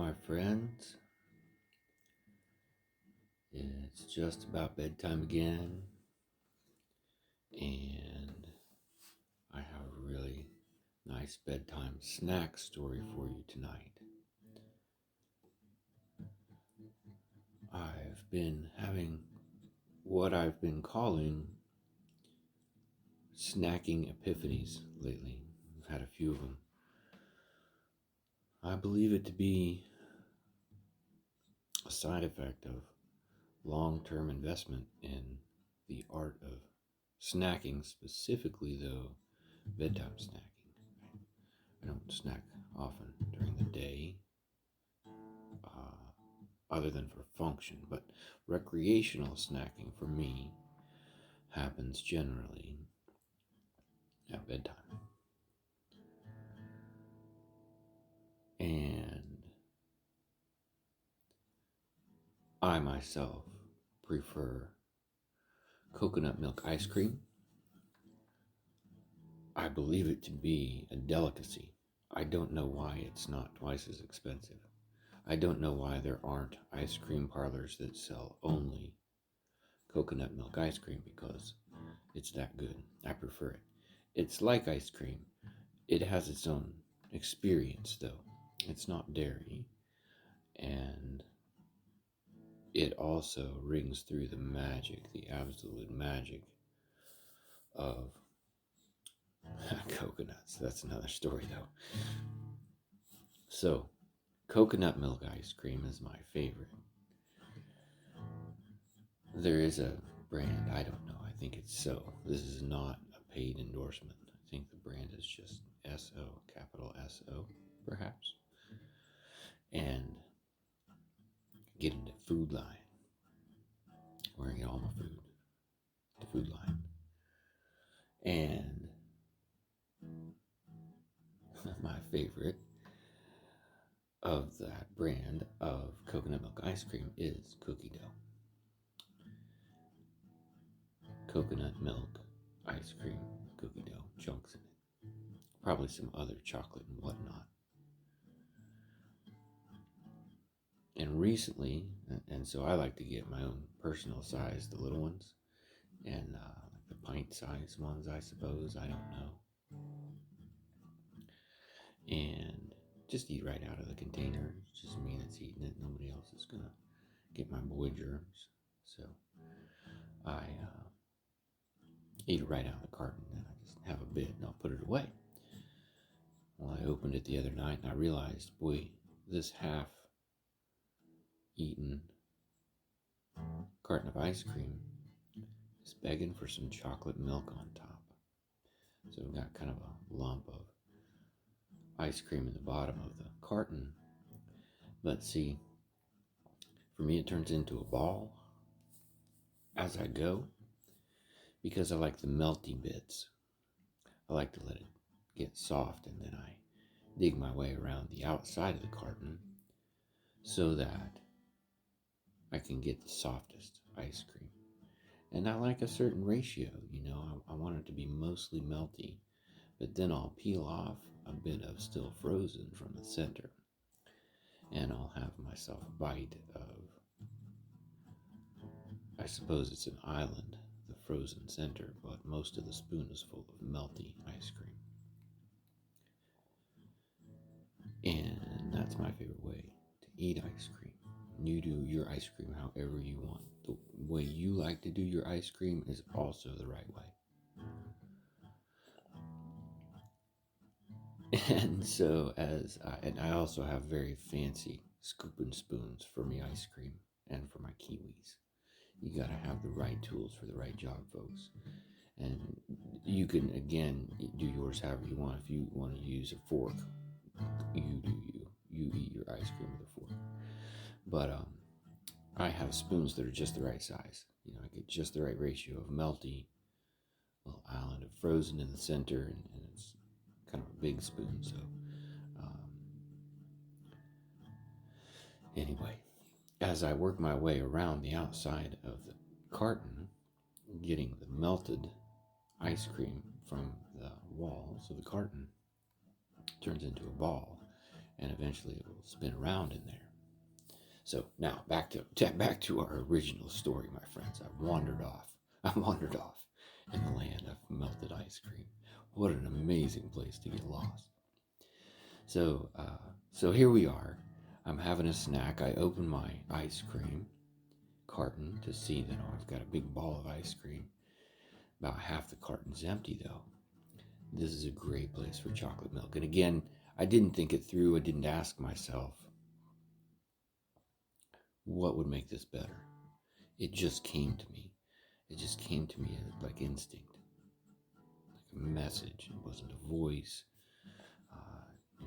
my friends. It's just about bedtime again, and I have a really nice bedtime snack story for you tonight. I've been having what I've been calling snacking epiphanies lately. I've had a few of them. I believe it to be a side effect of long-term investment in the art of snacking, specifically though bedtime snacking. I don't snack often during the day, other than for function, but recreational snacking for me happens generally at bedtime. And I myself prefer coconut milk ice cream. I believe it to be a delicacy. I don't know why it's not twice as expensive. I don't know why there aren't ice cream parlors that sell only coconut milk ice cream, because it's that good. I prefer it. It's like ice cream. It has its own experience, though. It's not dairy, and it also rings through the magic, the absolute magic of coconuts. That's another story, though. So, coconut milk ice cream is my favorite. There is a brand, I don't know, I think it's So. This is not a paid endorsement. I think the brand is just S-O, capital S-O, perhaps. And get into Food Line, where I get all my food, the Food Line. And my favorite of that brand of coconut milk ice cream is cookie dough. Coconut milk ice cream, cookie dough, chunks in it. Probably some other chocolate and whatnot. And recently, and so I like to get my own personal size, the little ones, and like the pint size ones, I suppose, I don't know. And just eat right out of the container. It's just me that's eating it. Nobody else is gonna get my boy germs. So I eat it right out of the carton, and I just have a bit and I'll put it away. Well, I opened it the other night and I realized, boy, this half eaten carton of ice cream is begging for some chocolate milk on top. So we've got kind of a lump of ice cream in the bottom of the carton. But see, for me it turns into a ball as I go, because I like the melty bits. I like to let it get soft, and then I dig my way around the outside of the carton so that I can get the softest ice cream. And I like a certain ratio, I want it to be mostly melty, but then I'll peel off a bit of still frozen from the center, and I'll have myself a bite of, I suppose it's an island, the frozen center, but most of the spoon is full of melty ice cream. And that's my favorite way to eat ice cream. You do your ice cream however you want. The way you like to do your ice cream is also the right way. And so I also have very fancy scoop and spoons for my ice cream and for my kiwis. You gotta have the right tools for the right job, folks. And you can, again, do yours however you want. If you want to use a fork, you do you. You eat your ice cream with a fork. But I have spoons that are just the right size. I get just the right ratio of melty, little island of frozen in the center, and it's kind of a big spoon. So anyway, as I work my way around the outside of the carton, getting the melted ice cream from the walls of the carton turns into a ball. and eventually it will spin around in there. So now back to our original story, my friends. I wandered off in the land of melted ice cream. What an amazing place to get lost. So here we are. I'm having a snack. I open my ice cream carton to see that I've got a big ball of ice cream. About half the carton's empty though. This is a great place for chocolate milk. And again, I didn't think it through. I didn't ask myself, what would make this better? It just came to me. It just came to me like instinct, like a message. It wasn't a voice.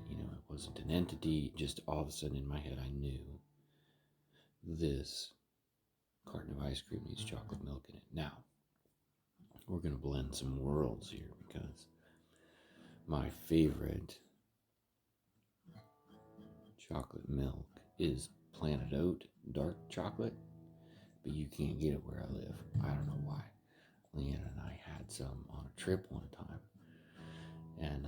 It wasn't an entity. Just all of a sudden in my head, I knew this carton of ice cream needs chocolate milk in it. Now, we're going to blend some worlds here because my favorite chocolate milk is Planet Oat dark chocolate, but you can't get it where I live. I don't know why. Leanna and I had some on a trip one time, and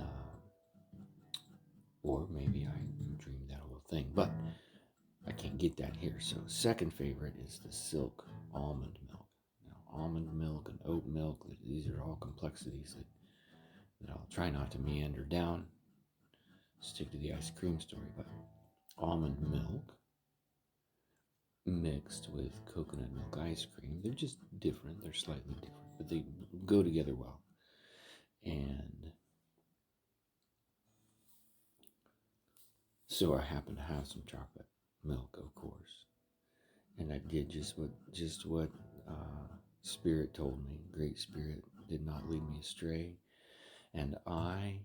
or maybe I dreamed that whole thing, but I can't get that here. So second favorite is the Silk almond milk. Now, almond milk and oat milk, these are all complexities that I'll try not to meander down. Stick to the ice cream story, but almond milk mixed with coconut milk ice cream. They're just different. They're slightly different, but they go together well. And so I happen to have some chocolate milk, of course. And I did just what Spirit told me. Great Spirit did not lead me astray. And I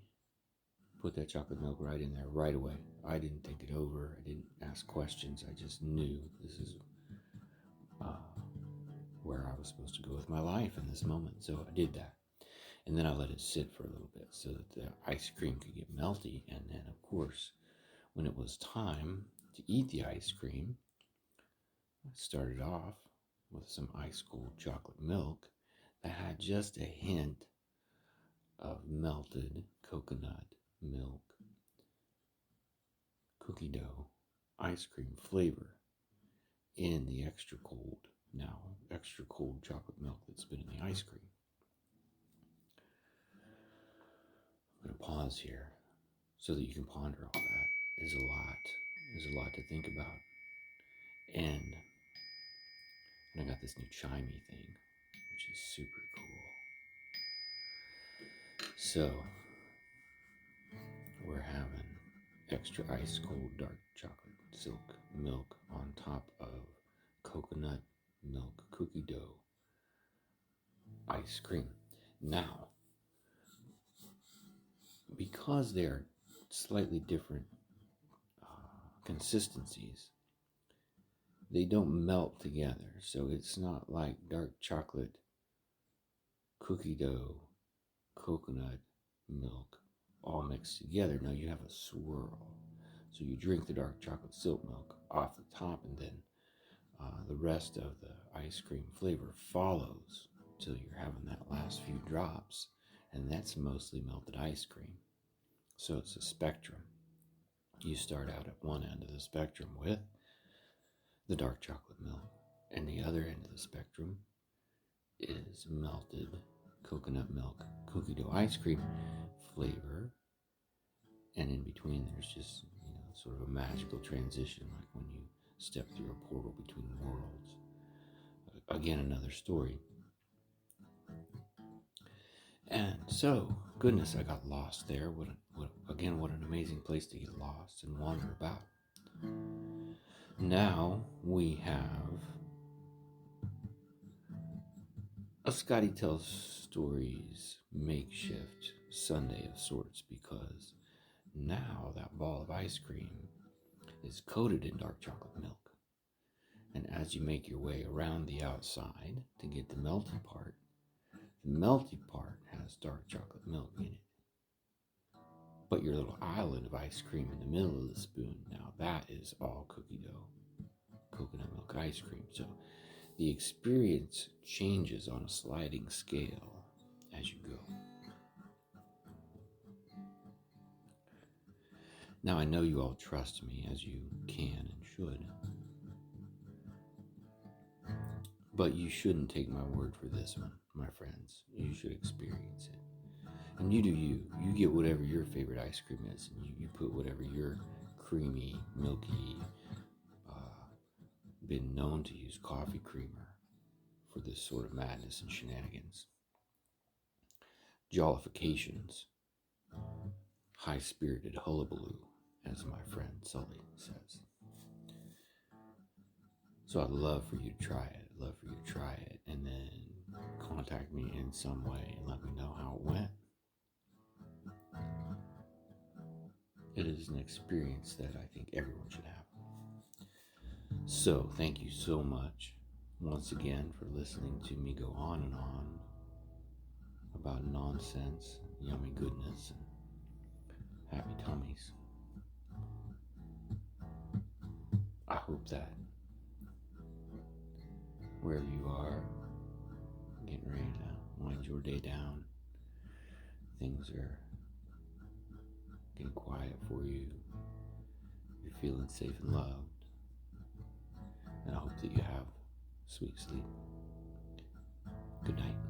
put that chocolate milk right in there right away. I didn't think it over. I didn't ask questions. I just knew this is where I was supposed to go with my life in this moment. So I did that. And then I let it sit for a little bit so that the ice cream could get melty. And then, of course, when it was time to eat the ice cream, I started off with some ice cold chocolate milk that had just a hint of melted coconut milk cookie dough ice cream flavor in the extra cold chocolate milk that's been in the ice cream. I'm going to pause here so that you can ponder all that. There's a lot to think about. And I got this new chimey thing, which is super cool. So we're having extra ice cold dark chocolate silk milk on top of coconut milk cookie dough ice cream. Now, because they are slightly different consistencies, they don't melt together. So it's not like dark chocolate cookie dough coconut milk all mixed together. Now you have a swirl. So you drink the dark chocolate silk milk off the top, and then the rest of the ice cream flavor follows till you're having that last few drops, and that's mostly melted ice cream. So it's a spectrum. You start out at one end of the spectrum with the dark chocolate milk, and the other end of the spectrum is melted coconut milk cookie dough ice cream flavor, and in between there's just sort of a magical transition, like when you step through a portal between worlds. Again, another story. And so, goodness, I got lost there. What an amazing place to get lost and wander about. Now we have a Scotty Tells Stories makeshift Sunday of sorts, because now that ball of ice cream is coated in dark chocolate milk. And as you make your way around the outside to get the melty part has dark chocolate milk in it. But your little island of ice cream in the middle of the spoon, now that is all cookie dough, coconut milk ice cream. So the experience changes on a sliding scale as you go. Now, I know you all trust me, as you can and should, but you shouldn't take my word for this one, my friends. You should experience it. And you do you. You get whatever your favorite ice cream is, and you put whatever your creamy, milky, been known to use coffee creamer for this sort of madness and shenanigans. Jollifications, high-spirited hullabaloo, as my friend Sully says. So I'd love for you to try it. And then contact me in some way and let me know how it went. It is an experience that I think everyone should have. So thank you so much once again for listening to me go on and on about nonsense, yummy goodness, and happy tummies. I hope that wherever you are, getting ready to wind your day down, things are getting quiet for you, you're feeling safe and loved, and I hope that you have sweet sleep. Good night.